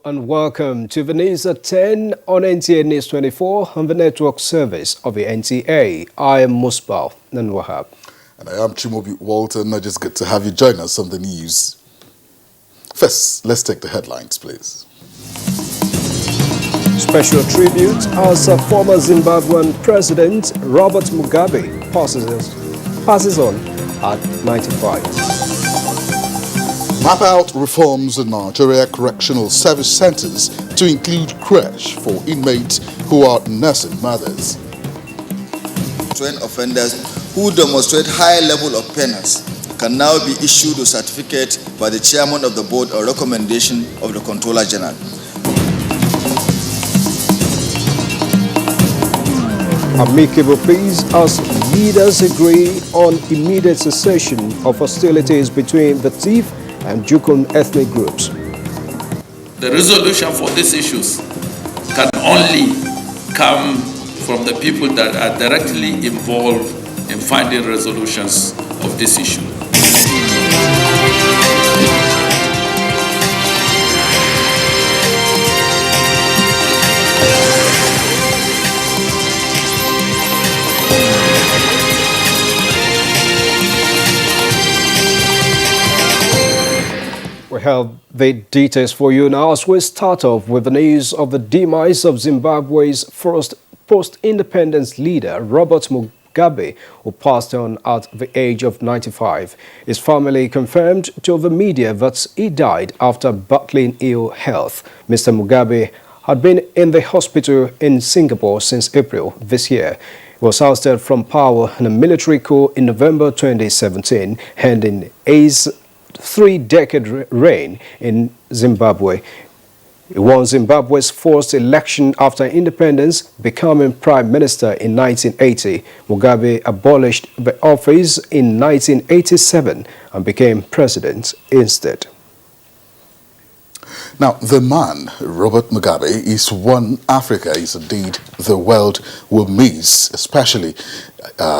And welcome to the news at 10 on NTA News 24 on the network service of the NTA. I am Musbal Nanwahab. And I am Chimobi Walton. I just get to have you join us on the news. First, let's take the headlines, please. Special tribute as a former Zimbabwean president Robert Mugabe passes on at 95. Map out reforms in Nigeria Correctional Service Centers to include creche for inmates who are nursing mothers. Trained offenders who demonstrate high level of penance can now be issued a certificate by the chairman of the board or recommendation of the Controller General. Amicable peace as leaders agree on immediate cessation of hostilities between the Tiv and Jukun ethnic groups. The resolution for these issues can only come from the people that are directly involved in finding resolutions of this issue. We have the details for you now as we start off with the news of the demise of Zimbabwe's first post-independence leader, Robert Mugabe, who passed on at the age of 95. His family confirmed to the media that he died after battling ill health. Mr. Mugabe had been in the hospital in Singapore since April this year. He was ousted from power in a military coup in November 2017, ending his three-decade reign in Zimbabwe. He won Zimbabwe's first election after independence, becoming prime minister in 1980. Mugabe abolished the office in 1987 and became president instead. Now, the man, Robert Mugabe, is one Africa is indeed the world will miss, especially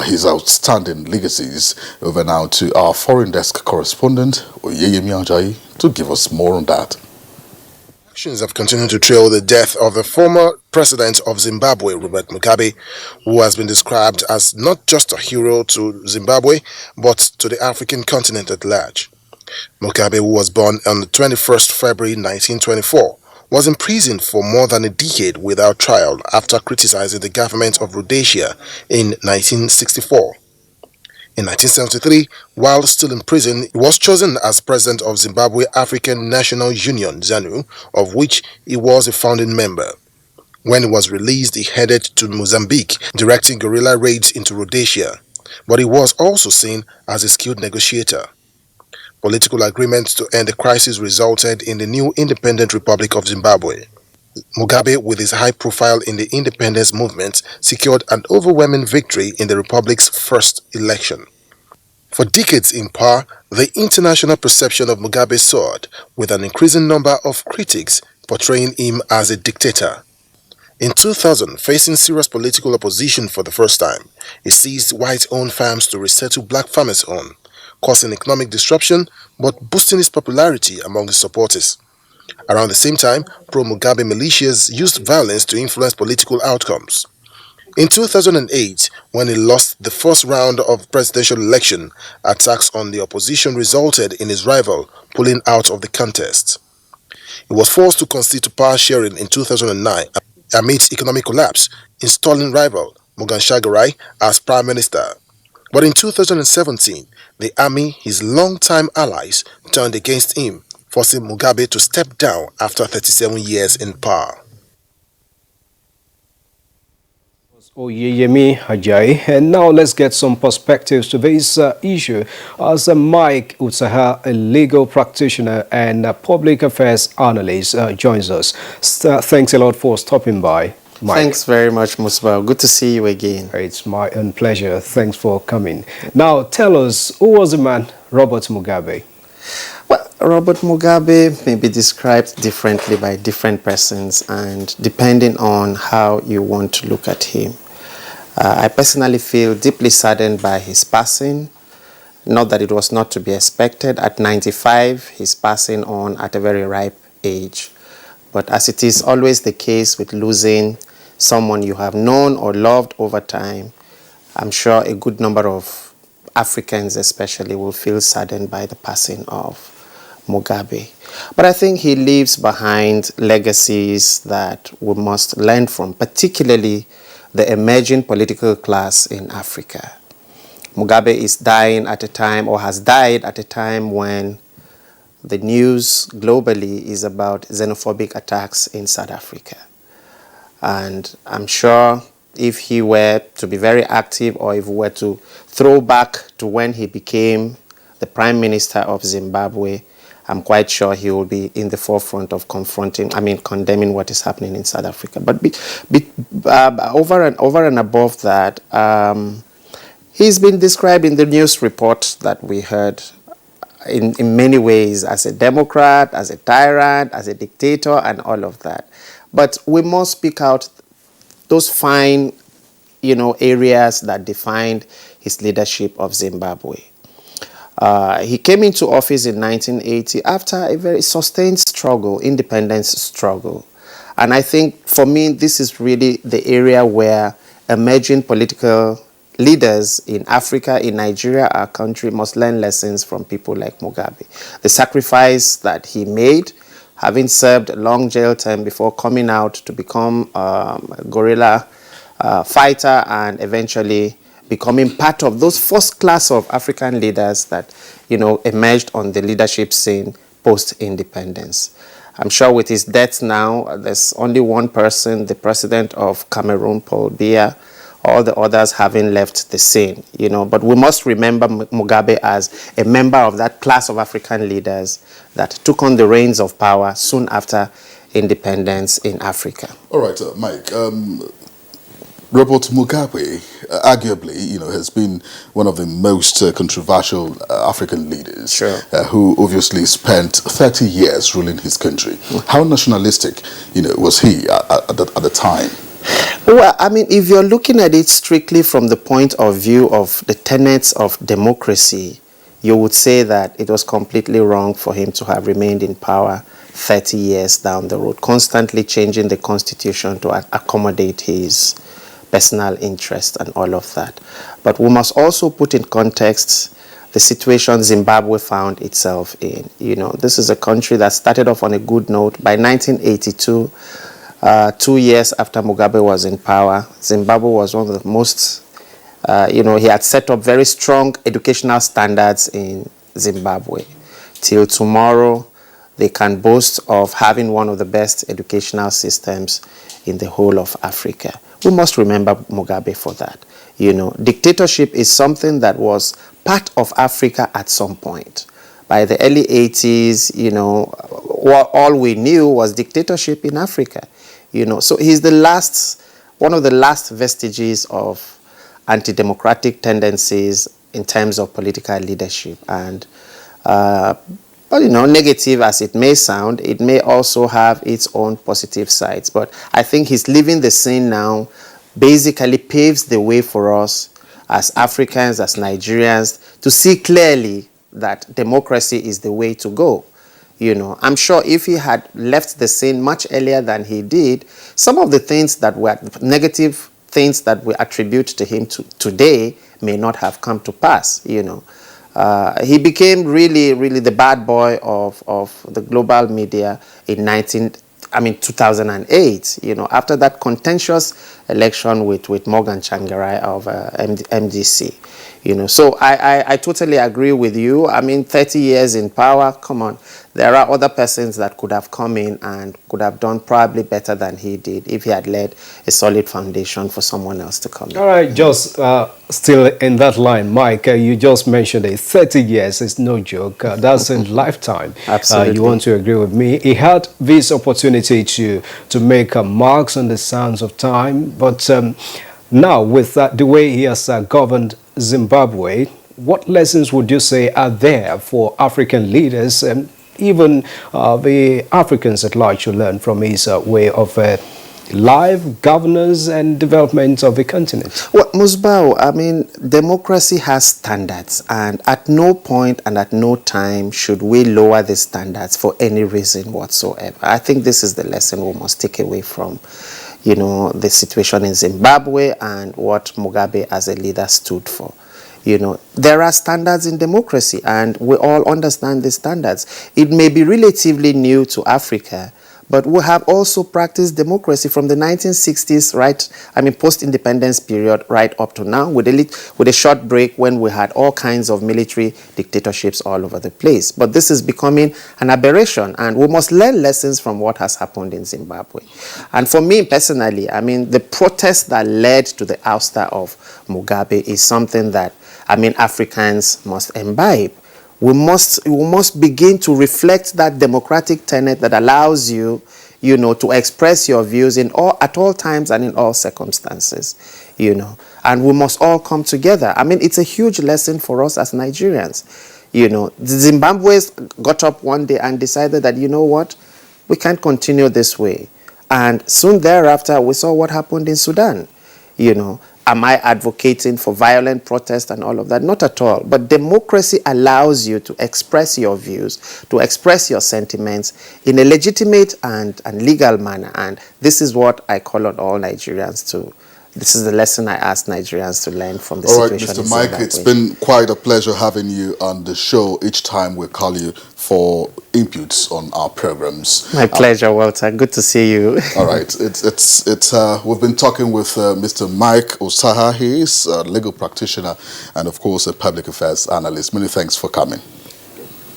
his outstanding legacies. Over now to our foreign desk correspondent, Oyeyemi Ajayi, to give us more on that. Actions have continued to trail the death of the former president of Zimbabwe, Robert Mugabe, who has been described as not just a hero to Zimbabwe, but to the African continent at large. Mugabe, who was born on the 21st February 1924, was imprisoned for more than a decade without trial after criticizing the government of Rhodesia in 1964. In 1973, while still in prison, he was chosen as president of Zimbabwe African National Union, ZANU, of which he was a founding member. When he was released, he headed to Mozambique, directing guerrilla raids into Rhodesia, but he was also seen as a skilled negotiator. Political agreements to end the crisis resulted in the new independent Republic of Zimbabwe. Mugabe, with his high profile in the independence movement, secured an overwhelming victory in the Republic's first election. For decades in power, the international perception of Mugabe soared, with an increasing number of critics portraying him as a dictator. In 2000, facing serious political opposition for the first time, he seized white-owned farms to resettle black farmers on, causing economic disruption but boosting his popularity among his supporters. Around the same time, pro-Mugabe militias used violence to influence political outcomes. In 2008, when he lost the first round of presidential election, attacks on the opposition resulted in his rival pulling out of the contest. He was forced to concede to power sharing in 2009 amidst economic collapse, installing rival Morgan Tsvangirai as prime minister. But in 2017, the army, his longtime allies, turned against him, forcing Mugabe to step down after 37 years in power. Oyeyemi Ajayi, and now let's get some perspectives to this issue as Mike Utsaha, a legal practitioner and a public affairs analyst, joins us. Thanks a lot for stopping by, Mike. Thanks very much, Musbah. Good to see you again. It's my own pleasure. Thanks for coming. Now, tell us, who was the man, Robert Mugabe? Well, Robert Mugabe may be described differently by different persons and depending on how you want to look at him. I personally feel deeply saddened by his passing. Not that it was not to be expected. At 95, he's passing on at a very ripe age. But as it is always the case with losing someone you have known or loved over time, I'm sure a good number of Africans especially will feel saddened by the passing of Mugabe. But I think he leaves behind legacies that we must learn from, particularly the emerging political class in Africa. Mugabe is dying at a time, or has died at a time, when the news globally is about xenophobic attacks in South Africa. And I'm sure if he were to be very active, or if we were to throw back to when he became the Prime Minister of Zimbabwe, I'm quite sure he will be in the forefront of condemning what is happening in South Africa. But over and above that, he's been described in the news report that we heard in many ways as a Democrat, as a tyrant, as a dictator, and all of that. But we must speak out those fine, areas that defined his leadership of Zimbabwe. He came into office in 1980 after a very sustained struggle, independence struggle. And I think, for me, this is really the area where emerging political leaders in Africa, in Nigeria, our country, must learn lessons from people like Mugabe. The sacrifice that he made, having served a long jail term before coming out to become a guerrilla fighter, and eventually becoming part of those first class of African leaders that, emerged on the leadership scene post-independence. I'm sure with his death now, there's only one person, the president of Cameroon, Paul Biya, all the others having left the scene, But we must remember Mugabe as a member of that class of African leaders that took on the reins of power soon after independence in Africa. All right, Mike. Robert Mugabe, arguably, has been one of the most controversial African leaders. Sure. Who obviously spent 30 years ruling his country. How nationalistic, was he at the time? Well, if you're looking at it strictly from the point of view of the tenets of democracy, you would say that it was completely wrong for him to have remained in power 30 years down the road, constantly changing the constitution to accommodate his personal interest and all of that. But we must also put in context the situation Zimbabwe found itself in. This is a country that started off on a good note. By 1982, 2 years after Mugabe was in power, Zimbabwe was one of the most, he had set up very strong educational standards in Zimbabwe. Till tomorrow, they can boast of having one of the best educational systems in the whole of Africa. We must remember Mugabe for that. Dictatorship is something that was part of Africa at some point. By the early 80s, all we knew was dictatorship in Africa. So he's one of the last vestiges of anti-democratic tendencies in terms of political leadership. And, negative as it may sound, it may also have its own positive sides. But I think his leaving the scene now basically paves the way for us as Africans, as Nigerians, to see clearly that democracy is the way to go. I'm sure if he had left the scene much earlier than he did, some of the things that were negative things that we attribute to him today may not have come to pass, He became really the bad boy of the global media in 2008, after that contentious election with Morgan Tsvangirai of MDC. So I totally agree with you. 30 years in power, come on. There are other persons that could have come in and could have done probably better than he did if he had laid a solid foundation for someone else to come in. All right, just still in that line, Mike, you just mentioned it. 30 years is no joke. That's a lifetime. Absolutely. You want to agree with me? He had this opportunity to make marks on the sands of time, but now with the way he has governed Zimbabwe, what lessons would you say are there for African leaders and even the Africans at large to learn from his way of life, governance and development of the continent? Well, Musbao, I mean, democracy has standards, and at no point and at no time should we lower the standards for any reason whatsoever. I think this is the lesson we must take away from, the situation in Zimbabwe and what Mugabe as a leader stood for. There are standards in democracy, and we all understand the standards. It may be relatively new to Africa, but we have also practiced democracy from the 1960s, post-independence period, right up to now, with a short break when we had all kinds of military dictatorships all over the place. But this is becoming an aberration, and we must learn lessons from what has happened in Zimbabwe. And for me personally, the protest that led to the ouster of Mugabe is something that, Africans must imbibe. We must begin to reflect that democratic tenet that allows you, to express your views at all times and in all circumstances, And we must all come together. It's a huge lesson for us as Nigerians. The Zimbabweans got up one day and decided that, we can't continue this way. And soon thereafter, we saw what happened in Sudan, Am I advocating for violent protest and all of that? Not at all. But democracy allows you to express your views, to express your sentiments in a legitimate and legal manner. And this is what I call on all Nigerians to. This is the lesson I ask Nigerians to learn from the situation. All right, Mr. Mike, it's been quite a pleasure having you on the show. Each time we call you for inputs on our programs. My pleasure, Walter. Good to see you. All right, we've been talking with Mr. Mike Osaha. He is a legal practitioner and, of course, a public affairs analyst. Many thanks for coming.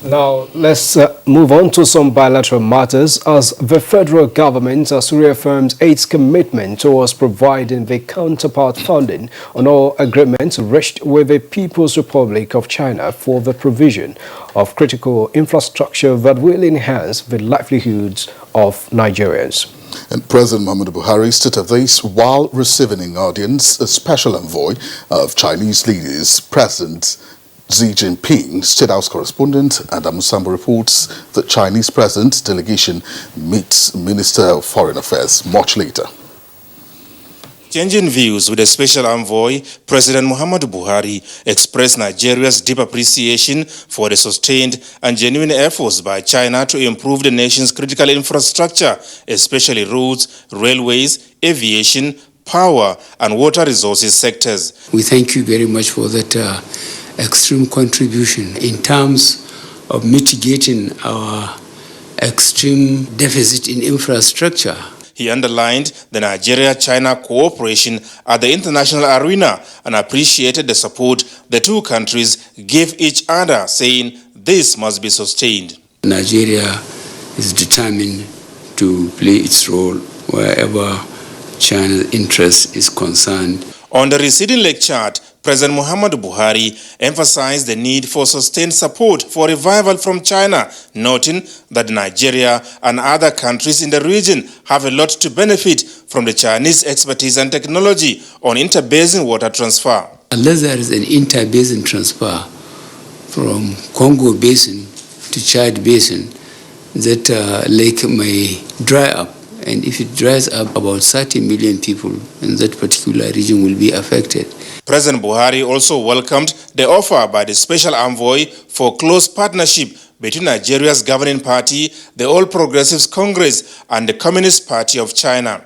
Now, let's move on to some bilateral matters as the federal government has reaffirmed its commitment towards providing the counterpart funding on all agreements reached with the People's Republic of China for the provision of critical infrastructure that will enhance the livelihoods of Nigerians. And President Muhammadu Buhari stated this while receiving in audience a special envoy of Chinese leaders, President Xi Jinping. State House correspondent Adam Sambo reports the Chinese president delegation meets Minister of Foreign Affairs much later. Changing views with a special envoy, President Muhammadu Buhari expressed Nigeria's deep appreciation for the sustained and genuine efforts by China to improve the nation's critical infrastructure, especially roads, railways, aviation, power, and water resources sectors. We thank you very much for that extreme contribution in terms of mitigating our extreme deficit in infrastructure. He underlined the Nigeria-China cooperation at the international arena and appreciated the support the two countries give each other, saying this must be sustained. Nigeria is determined to play its role wherever China's interest is concerned. On the receding leg chart, President Muhammadu Buhari emphasized the need for sustained support for revival from China, noting that Nigeria and other countries in the region have a lot to benefit from the Chinese expertise and technology on interbasin water transfer. Unless there is an interbasin transfer from Congo Basin to Chad Basin, that lake may dry up. And if it dries up, about 30 million people in that particular region will be affected. President Buhari also welcomed the offer by the special envoy for close partnership between Nigeria's governing party, the All Progressives Congress, and the Communist Party of China.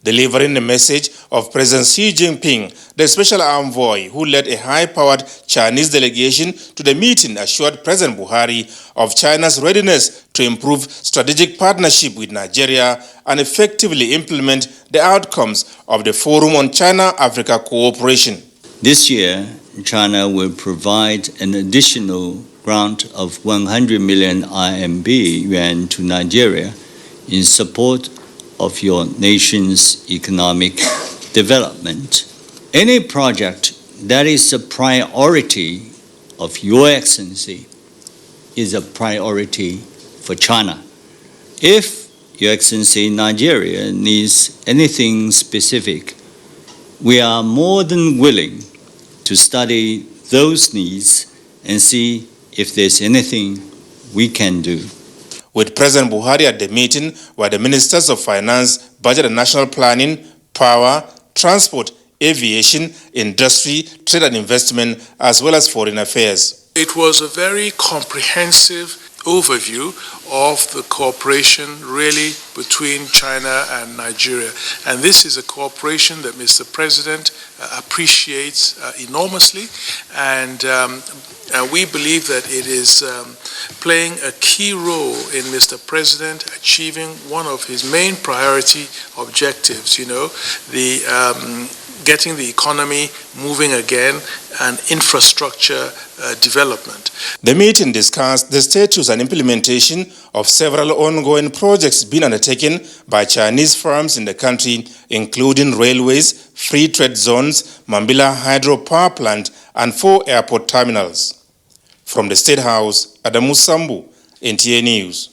Delivering the message of President Xi Jinping, the special envoy who led a high-powered Chinese delegation to the meeting assured President Buhari of China's readiness to improve strategic partnership with Nigeria and effectively implement the outcomes of the Forum on China-Africa Cooperation. This year, China will provide an additional grant of 100 million RMB yuan to Nigeria in support of your nation's economic development. Any project that is a priority of Your Excellency is a priority for China. If Your Excellency Nigeria needs anything specific, we are more than willing to study those needs and see if there's anything we can do. With President Buhari at the meeting were the Ministers of Finance, Budget and National Planning, Power, Transport, Aviation, Industry, Trade and Investment, as well as Foreign Affairs. It was a very comprehensive overview of the cooperation really between China and Nigeria. And this is a cooperation that Mr. President appreciates enormously, and we believe that it is playing a key role in Mr. President achieving one of his main priority objectives, getting the economy moving again and infrastructure development. The meeting discussed the status and implementation of several ongoing projects being undertaken by Chinese firms in the country, including railways, free trade zones, Mambila Hydro Power Plant, and 4 airport terminals. From the State House, Adamu Sambu, NTA News.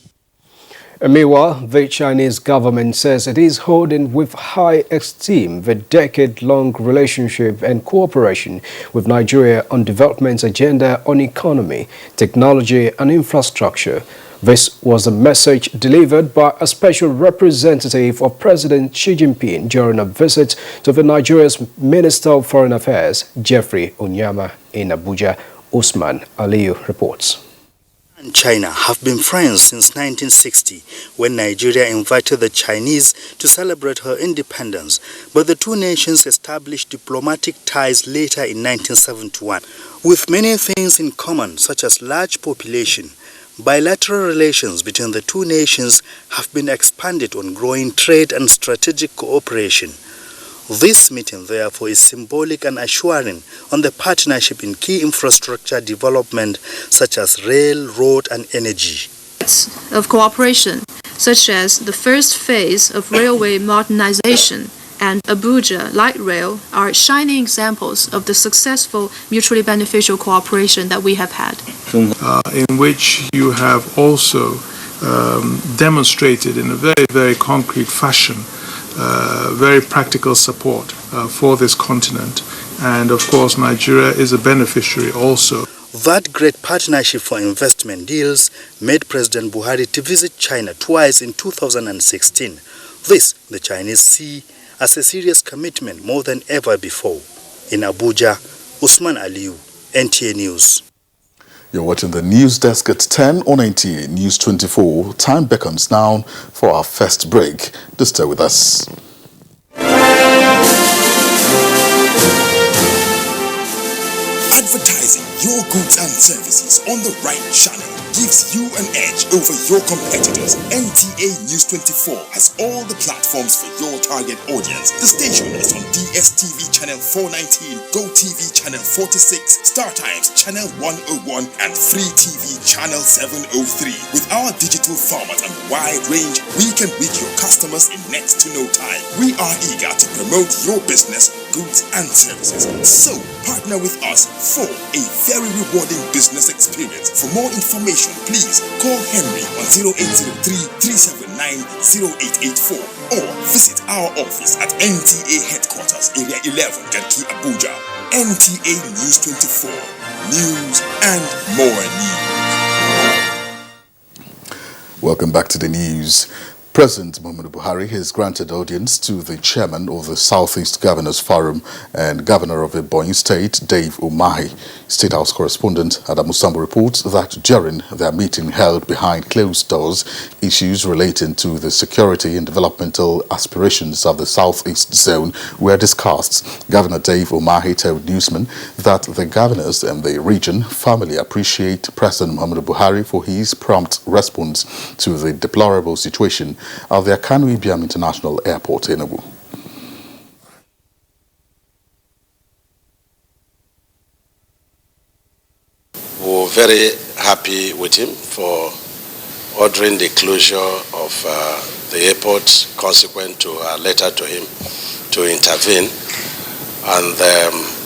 Meanwhile, the Chinese government says it is holding with high esteem the decade-long relationship and cooperation with Nigeria on development agenda on economy, technology and infrastructure. This was a message delivered by a special representative of President Xi Jinping during a visit to the Nigeria's Minister of Foreign Affairs, Geoffrey Onyeama, in Abuja. Usman Aliyu reports. And China have been friends since 1960, when Nigeria invited the Chinese to celebrate her independence, but the two nations established diplomatic ties later in 1971. With many things in common, such as large population, bilateral relations between the two nations have been expanded on growing trade and strategic cooperation. This meeting, therefore, is symbolic and assuring on the partnership in key infrastructure development such as rail, road and energy. Of cooperation, such as the first phase of railway modernization and Abuja Light Rail, are shining examples of the successful mutually beneficial cooperation that we have had. In which you have also demonstrated in a very, very concrete fashion very practical support for this continent, and of course Nigeria is a beneficiary also. That great partnership for investment deals made President Buhari to visit China twice in 2016. This the Chinese see as a serious commitment more than ever before. In Abuja, Usman Aliyu, NTA News. You're watching the news desk at 10 on NTA News 24. Time beckons now for our first break. Do stay with us. Advertising your goods and services on the right channel gives you an edge over your competitors. NTA News 24 has all the platforms for your target audience. The station is on DSTV channel 419, GoTV channel 46, StarTimes channel 101, and Free TV channel 703. With our digital format and wide range, we can reach your customers in next to no time. We are eager to promote your business, goods and services. So partner with us for a very rewarding business experience. For more information, please call Henry on 0803-379-0884 or visit our office at NTA Headquarters, Area 11, Garki, Abuja. NTA News 24. News and more news. Welcome back to the news. President Muhammadu Buhari has granted audience to the chairman of the Southeast Governors Forum and Governor of Ebonyi State, Dave Umahi. State House correspondent Adamu Sambu reports that during their meeting held behind closed doors, issues relating to the security and developmental aspirations of the Southeast Zone were discussed. Governor Dave Umahi told newsmen that the governors and the region firmly appreciate President Muhammadu Buhari for his prompt response to the deplorable situation of the Akanu Ibiam International Airport in Enugu. We're very happy with him for ordering the closure of the airport consequent to a letter to him to intervene. And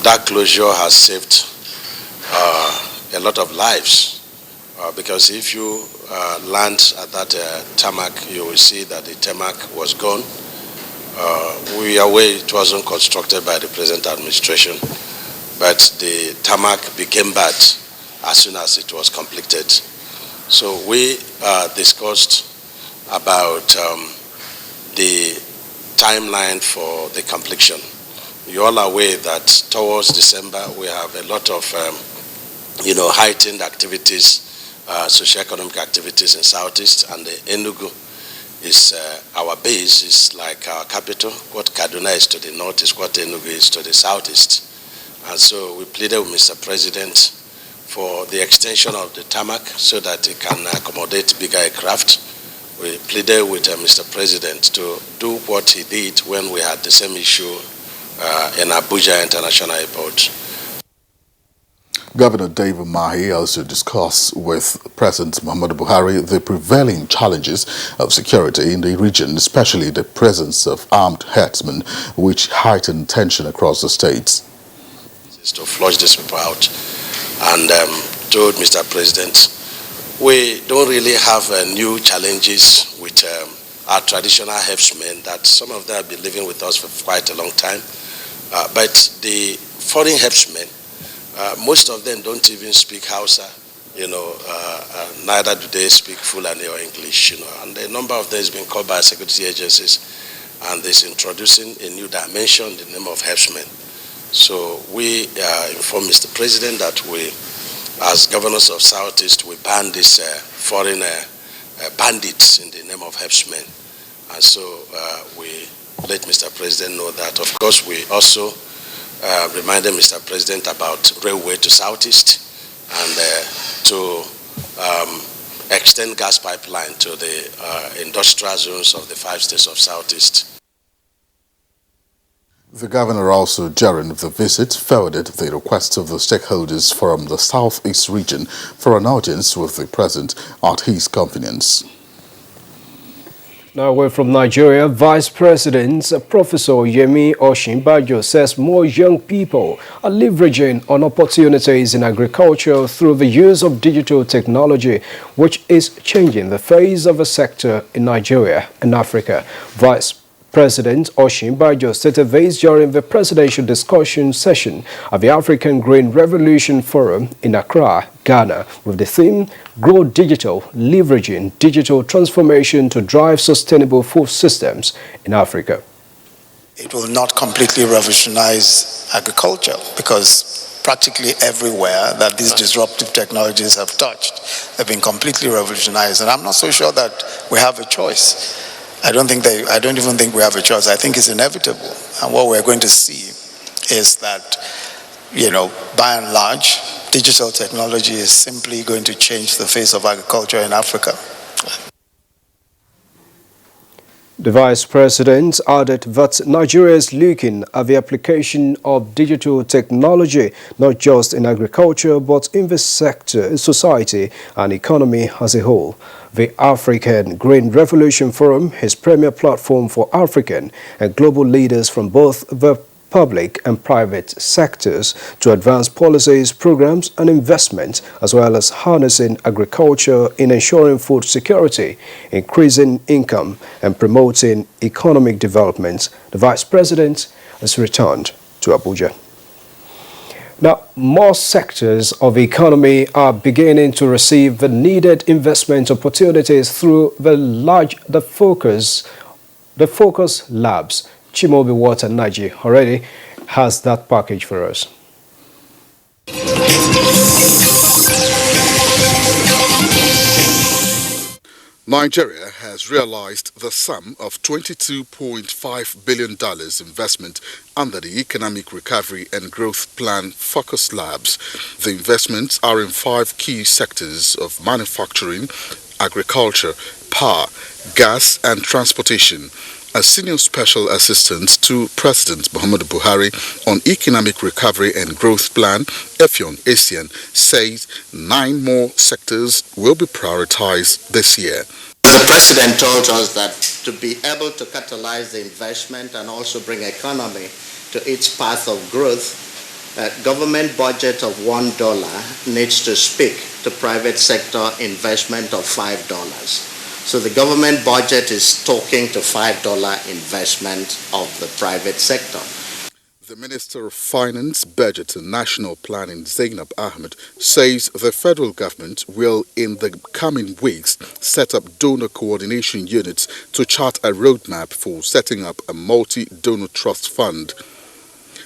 that closure has saved a lot of lives because if you land at that tarmac, you will see that the tarmac was gone. We are aware it wasn't constructed by the present administration, but the tarmac became bad as soon as it was completed. So we discussed about the timeline for the completion. You're all aware that towards December we have a lot of heightened activities, socio-economic activities in Southeast, and the Enugu is our base, is like our capital. What Kaduna is to the north is what Enugu is to the southeast. And so we pleaded with Mr. President for the extension of the tarmac so that it can accommodate bigger aircraft. We pleaded with Mr. President to do what he did when we had the same issue in Abuja International Airport. Governor David Mahi also discussed with President Muhammadu Buhari the prevailing challenges of security in the region, especially the presence of armed herdsmen, which heightened tension across the states. To flush these people out, and told Mr. President, we don't really have new challenges with our traditional herdsmen, that some of them have been living with us for quite a long time. But the foreign herdsmen, most of them don't even speak Hausa, neither do they speak Fulani or English, and a number of them has been called by security agencies, and this introducing a new dimension in the name of herdsmen. So we informed Mr. President that we, as governors of Southeast, we ban these foreign bandits in the name of herdsmen. And so we let Mr. President know that. Of course, we also reminded Mr. President about railway to Southeast and to extend gas pipeline to the industrial zones of the 5 states of Southeast. The governor also, during the visit, forwarded the request of the stakeholders from the Southeast region for an audience with the president at his convenience. Now away from Nigeria, Vice President Professor Yemi Osinbajo says more young people are leveraging on opportunities in agriculture through the use of digital technology, which is changing the face of the sector in Nigeria and Africa. Vice President Osinbajo stated this during the presidential discussion session at the African Green Revolution Forum in Accra, Ghana, with the theme, Grow Digital, Leveraging Digital Transformation to Drive Sustainable Food Systems in Africa. It will not completely revolutionize agriculture because practically everywhere that these disruptive technologies have touched, they've been completely revolutionized. And I'm not so sure that we have a choice. I don't even think we have a choice. I think it's inevitable. And what we're going to see is that, by and large, digital technology is simply going to change the face of agriculture in Africa. The Vice President added that Nigeria is looking at the application of digital technology, not just in agriculture, but in the sector, society, and economy as a whole. The African Green Revolution Forum is a premier platform for African and global leaders from both the public and private sectors to advance policies, programs, and investments, as well as harnessing agriculture in ensuring food security, increasing income, and promoting economic development. The Vice President has returned to Abuja. Now, more sectors of the economy are beginning to receive the needed investment opportunities through the Focus Labs. Chimobi Water Naji already has that package for us. Nigeria has realized the sum of $22.5 billion investment under the Economic Recovery and Growth Plan Focus Labs. The investments are in 5 key sectors of manufacturing, agriculture, power, gas and transportation. A senior special assistant to President Muhammadu Buhari on Economic Recovery and Growth Plan, Effiong Essien, says 9 more sectors will be prioritized this year. The President told us that to be able to catalyze the investment and also bring economy to its path of growth, government budget of $1 needs to speak to private sector investment of $5. So the government budget is talking to $5 investment of the private sector. The Minister of Finance, Budget and National Planning, Zainab Ahmed, says the federal government will, in the coming weeks, set up donor coordination units to chart a roadmap for setting up a multi-donor trust fund.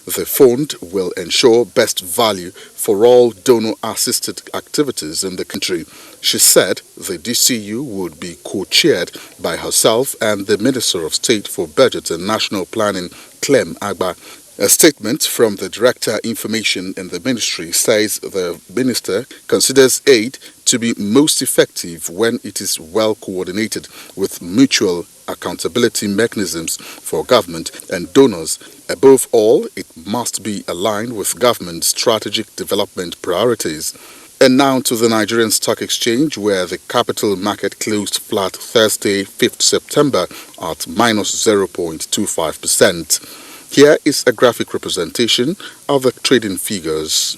The fund will ensure best value for all donor-assisted activities in the country. She said the DCU would be co-chaired by herself and the Minister of State for Budget and National Planning, Clem Agba. A statement from the Director Information in the Ministry says the Minister considers aid to be most effective when it is well coordinated with mutual accountability mechanisms for government and donors. Above all, it must be aligned with government's strategic development priorities. And now to the Nigerian Stock Exchange, where the capital market closed flat Thursday, 5th September at minus 0.25%. Here is a graphic representation of the trading figures.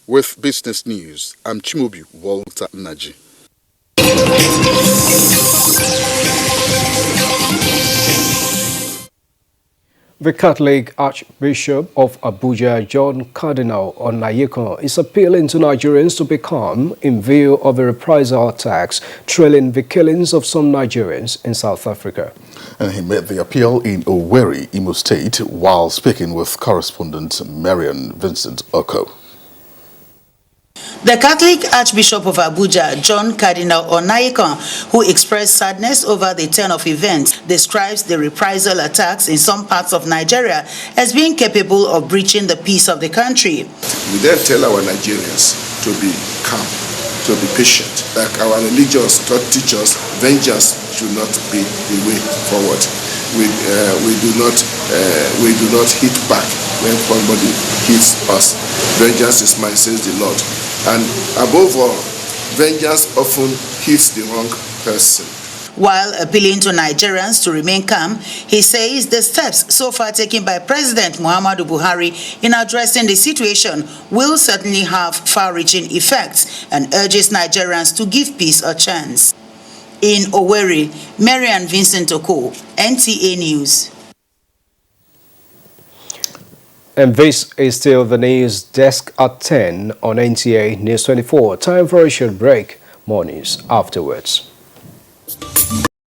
With business news, I'm Chimubi Walter Naji. The Catholic Archbishop of Abuja, John Cardinal Onayekon, is appealing to Nigerians to be calm in view of the reprisal attacks trailing the killings of some Nigerians in South Africa. And he made the appeal in Owerri, Imo State, while speaking with correspondent Marian Vincent Oko. The Catholic Archbishop of Abuja, John Cardinal Onayekon, who expressed sadness over the turn of events, describes the reprisal attacks in some parts of Nigeria as being capable of breaching the peace of the country. We then tell our Nigerians to be calm, to be patient. Like our religious teach us, vengeance should not be the way forward. We do not hit back when somebody hits us. Vengeance is mine, says the Lord. And above all, vengeance often hits the wrong person. While appealing to Nigerians to remain calm, he says the steps so far taken by President Muhammadu Buhari in addressing the situation will certainly have far-reaching effects and urges Nigerians to give peace a chance. In Owerri, Marian Vincent Oko, NTA News. And this is still the news desk at 10 on NTA News 24. Time for a short break. More news afterwards.